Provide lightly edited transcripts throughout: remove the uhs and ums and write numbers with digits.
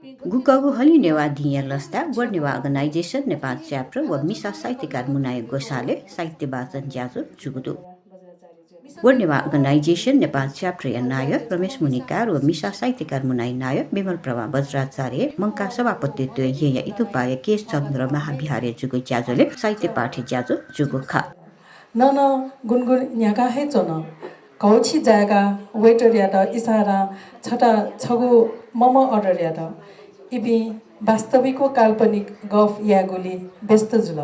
गुकागु हली नेवा दिया लस्ता वर Newa organization Nepal chapter व मिसा साहित्यकार मुनाय गोसाले साहित्य वाचन ज्याजो जुगुदु वर नेवा अर्गनाइजेसन नेपाल च्याप्टर या नायक रमेश मुनिकार व मिसा साहित्यकार मुनाय नायक विमल प्रभा वज्राचार्य मंका सभापतित्व येया इतुपाय केश चन्द्र महाविहारे जुगु ज्याजोले साहित्य पाठे ज्याजो जुगु खा न गुनगुन न्याका हे चोन कौची जायगा वेटर या त इसारा छटा छगु मम अर्डर या त इबी वास्तविक काल्पनिक गफ यागुली व्यस्त जुल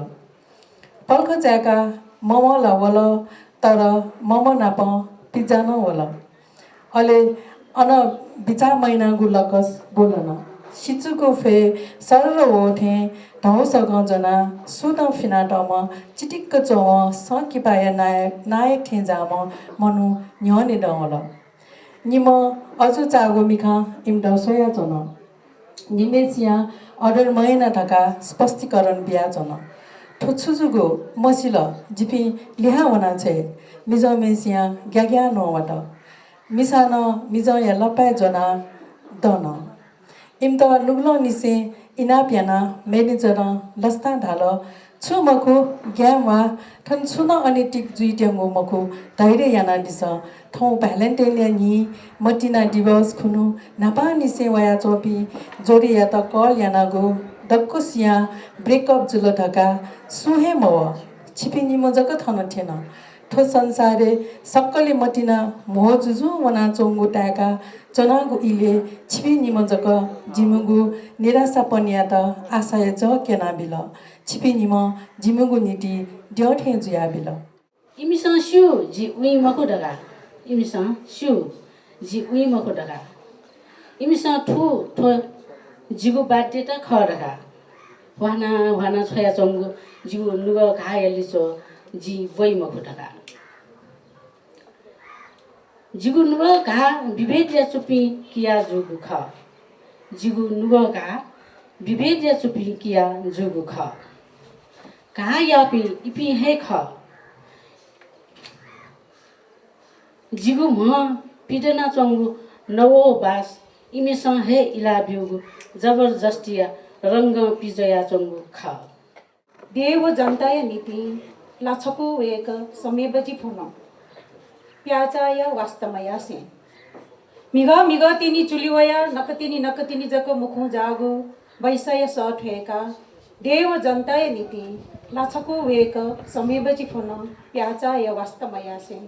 पल्ख जायगा मम लावल तर मम नाप पिज्जा न वल अले अन बिचा महिना गुलकस बोलन सिचुको फे सरल ओठे ढौसग जना सुन फिनाटम चिटिक्क चौव सकिपाय नायक थे जाम मनु न्यने डवल निम अजु चागो मिखा इम डसोया चन निमेचिया अर्डर महिना ढका स्पष्टीकरण बिया चन ठुछुजुगो मसिल जिपी लिहा वना छे मिज मेसिया ग्याग्या नवट मिसान मिज या लपाय जना दन इम त नुग्लो निसे इना प्याना मैनेजर लस्ता ढाल छु मखु ग्यामा ठन छुन अनि टिक जुइट्याङ्गो मखु धैर्य याना दिस थौ भ्यालेन्टाइन या नि मटिना दिवस खुनु नापा निसे वया चोपी जोडी या त कल यानागो दक्को सिया ब्रेकअप जुल ढका सुहे मव छिपी निम जग थन थेन ठो संसारे सक्कले मटिना मोह जुजु वना चोङ्गो टाका चनागु इले छिपी निम जग जिमुगु निराशा पनिया त आशय ज केना बिल छिपी निम जिमुगु निति ड्यठे जुया बिल इमिसा स्यु जि उइ मको डगा इमिसा स्यु जि उइ मको डगा इमिसा ठु ठो जिगु बाटे त खडगा वाना छया चंगु जिगु नुग घायलिसो जी वइ मको डगा जिगु नुग घा विभेद या चुपी किया जुगु ख जिगु नुग घा विभेद या चुपी किया जुगु ख कहा यापी इपी हे ख जिगु म पिडना चंगु नवो बास इमेसा हे इला बिउगु जबरजस्तिया रंग पिजया चंगु ख देव जनताय नीति लाछको एक समेबजी फुन प्याचाय वास्तमया से मिग तिनी चुलिवया नकतिनी जको मुखु जागो वैसय सठेका देव जनताय नीति लाछको एक समेबजी फुन प्याचाय वास्तमया से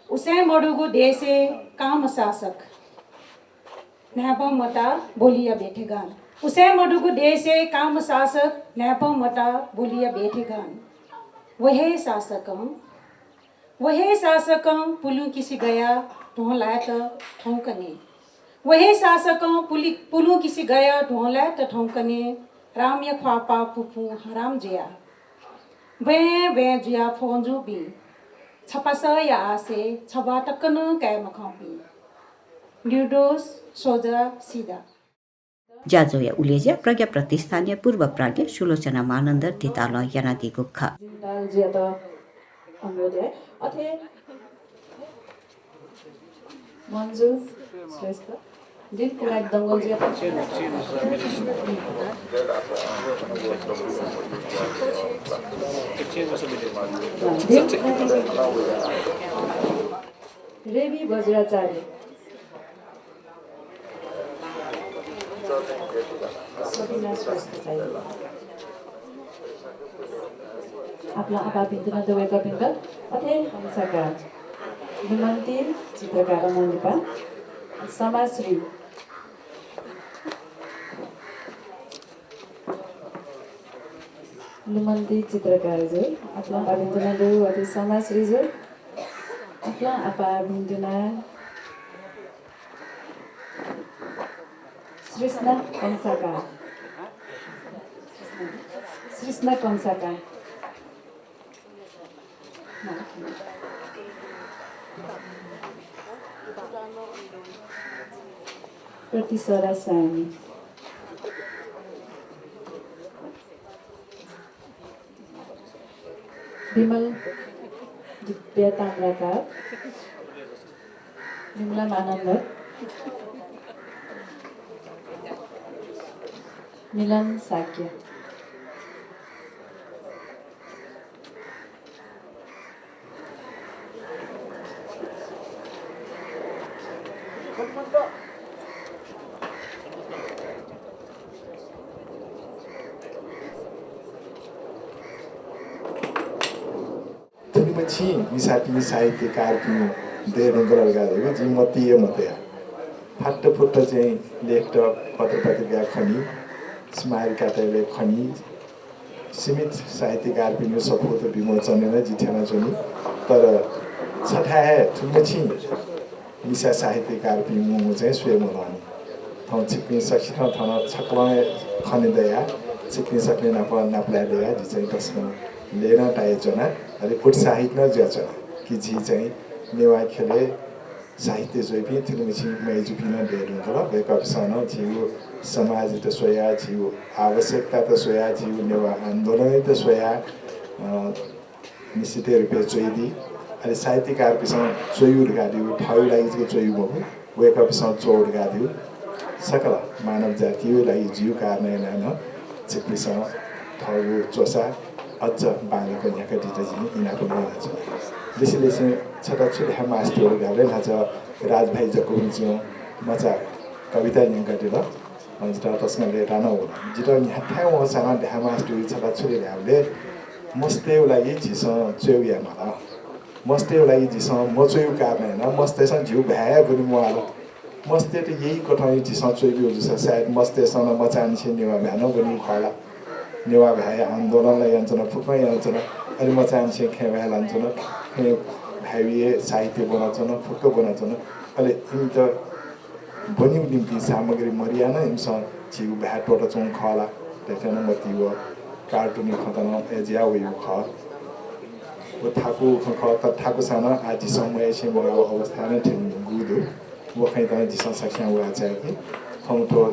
उसे मडुगु देशे काम शासक न्याप मता बोलिया बैठेगान उसे मडुगु देशे काम शासक न्याप मता बोलिया बैठेगान वहे शासकं पुलु किसी गया ढोला त ठौकने वहे शासकं पुलु किसी गया ढोला त ठौकने राम या ख्वापा पुपु हराम जिया वे जिया फोंजु बी छपास या आसे छबा टक्कन काय मखापी निर्दोष सोजा सीधा ज्याजोया उलेज्या प्रज्ञा प्रतिष्ठानीय पूर्व प्राज्ञ सुलोचना मानन्द तिताल यानादि गुखा अथे मंजू श्रेष्ठ दिन कुमार दंगल जी रेवी वज्राचार्य सबीना श्रेष्ठ चाहिए आपला आपा बिन्दुना दवेका पिंगल अथे हंसका विमन्ती चित्रकार मनिपा समाश्री विमन्ती चित्रकार जो आपला आपा बिन्दुना दो अथे समाश्री जो आपला आपा बिन्दुना श्रीष्णा कंसाका प्रतिसरा सानी विमल दिव्य ताम्राकार विमला आनन्द मिलन साक्य Tunimachi misati साहित्यकार पनि धेरै गरगाएको जी मतिए मतया फाट्ट फुट्ट चाहिँ लेख र पत्र-पत्रिका खनी स्मारिकाले खनी सीमित साहित्यकार पनि सपोत विमोचन नै जिठेन छन् तर छठाए थुमछि मिसा साहित्यकार पनि मु चाहिँ स्वयं हुनानी थ छिक्ने सकिन थन छक्ला खनिदया छिक्ने सक्ने नाप्लादया जी चाहिँ तस्मा लेना टाइचना अरे उत्साहित न ज्याचना कि जी चाहिँ नेवा खेले साहित्य जोइपि थुमछि मेजुपिन डेरुङला बेकअपसन जीव समाज त सोया जीव आवश्यकता त सोया जीव नेवा आन्दोलन त सोया निश्चित रूपले चोइदी अनि साहित्यकार पिसँग चोयुड गादियो ठाउँ लागि चोयु भयो वेकअपसँग चोड गादियो सकल मानव जातिलाई जीव कारण न चिप्लिसँग ठाउँ चोसा अझ बाँगेको यहाँका डिटेजिनी यिनीहरूको नाम छ त्यसैले चाहिँ छोटाछोटी हामी मास्टरहरू गाउँदै नाच राजभाइ जको हुन्छ मजा कविता यहाँकातिर जिता तस्करले राना हो जिता यहाँ ठाउँ साना ढ्या मास्टर छोटाछोटी ढ्याउले मस्तेको लागि झिस चेउ या मला मस्तेको लागि झिस म चोयु कारण होइन मस्तेसँग झिउ भ्याए पनि म आलो मस्ते त यही कठाउँ झिस चोइबी हो जस्तो सायद मस्तेसँग म चाहन्छु नेवा भ्यानो पनि खला नेवा भए आन्दोलनलाई जान्छन् फुक्मै जान्छन् अनि म चाहन्छु खेवा लान्छन् भाइए साहित्य बनाउँछन् फुक्क बनाउँछन् अहिले यिनी त बनिउ निम्ति सामग्री मरियान यिनीसँग झिउ भ्या टोटा चौँ खला त्यहाँ मती हो कार्टुनी खतन एजिया उयो ख वो थाकु ख त थाकु साना आजिसम्म यसै म अवस्था नै थियो गुदो वो खै त जिसं सक्छा वा चाहिँ कि खौटो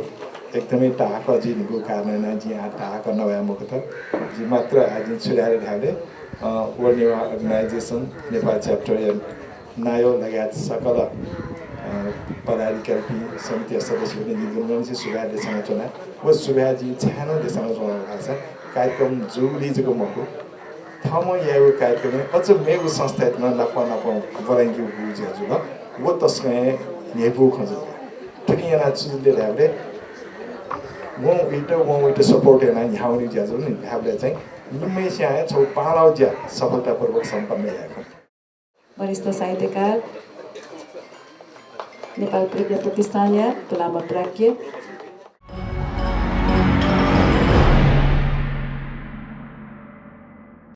एकदमै टाक जिनको कारण जी टाक नभए मुख त जी मात्र आज छुड्याएर ढाले world Newa organization Nepal chapter नायो लगायत सकल पदाधिकारी समिति सदस्य पनि जिन्दगी से सुधार देशसँग चुना वो सुधार जी छानो देशसँग चुनाव भएको छ कार्यक्रम जुलिजको मको ठाउँमा याको कार्यक्रम अझ मेगु संस्थामा नपा बराङ्गी बुझ्याजु ल वो तस्मै नेबु खजु ठिकै yana चुजले ढाले वहाँ उइटो सपोर्ट हेर्न यहाँ आउने ज्याजो नि हामीले चाहिँ निम्मै स्याए छौ पालाउ ज्या सफलतापूर्वक सम्पन्न भएको वरिष्ठ साहित्यकार नेपाल प्रज्ञा प्रतिष्ठान या तुलामा प्राज्ञ